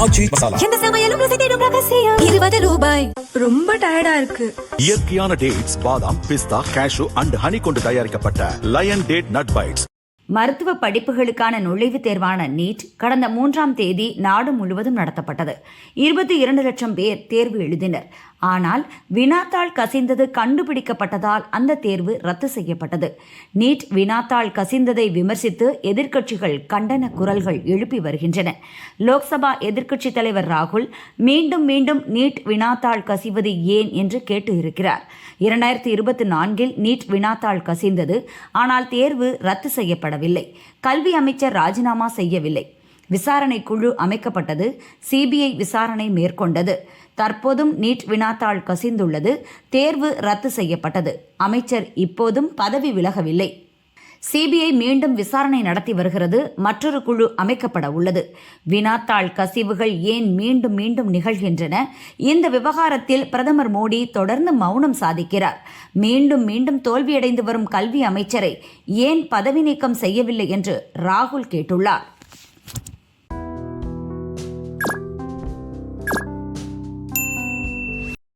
ஆச்சி மசாலா. எந்த சமையலும் ருசி தேடும் ரகசியம். 20 ரூபாய். ரொம்ப டயர்டா இருக்கு. இயற்கையான டேட்ஸ், பாதாம், பிஸ்தா, கேஷு அண்ட் ஹனி கொண்டு தயாரிக்கப்பட்ட லயன் டேட் நட் பைட்ஸ். மருத்துவ படிப்புகளுக்கான நுழைவுத் தேர்வான நீட் கடந்த 3ஆம் தேதி நாடு முழுவதும் நடத்தப்பட்டது. 22 லட்சம் பேர் தேர்வு எழுதினர். ஆனால் வினாத்தாள் கசிந்தது கண்டுபிடிக்கப்பட்டதால் அந்த தேர்வு ரத்து செய்யப்பட்டது. நீட் வினாத்தாள் கசிந்ததை விமர்சித்து எதிர்க்கட்சிகள் கண்டன குரல்கள் எழுப்பி வருகின்றன. லோக்சபா எதிர்க்கட்சித் தலைவர் ராகுல் மீண்டும் மீண்டும் நீட் வினாத்தாள் கசிவது ஏன் என்று கேட்டு இருக்கிறார். 2024 நீட் வினாத்தாள் கசிந்தது. ஆனால் தேர்வு ரத்து செய்யப்படவில்லை. கல்வி அமைச்சர் ராஜினாமா செய்யவில்லை. விசாரணை குழு அமைக்கப்பட்டது. சிபிஐ விசாரணை மேற்கொண்டது. தற்போதும் நீட் வினாத்தாள் கசிந்துள்ளது. தேர்வு ரத்து செய்யப்பட்டது. அமைச்சர் இப்போதும் பதவி விலகவில்லை. சிபிஐ மீண்டும் விசாரணை நடத்தி வருகிறது. மற்றொரு குழு அமைக்கப்பட உள்ளது. வினாத்தாள் கசிவுகள் ஏன் மீண்டும் மீண்டும் நிகழ்கின்றன? இந்த விவகாரத்தில் பிரதமர் மோடி தொடர்ந்து மௌனம் சாதிக்கிறார். மீண்டும் மீண்டும் தோல்வியடைந்து வரும் கல்வி அமைச்சரை ஏன் பதவி நீக்கம் செய்யவில்லை என்று ராகுல் கேட்டுள்ளார்.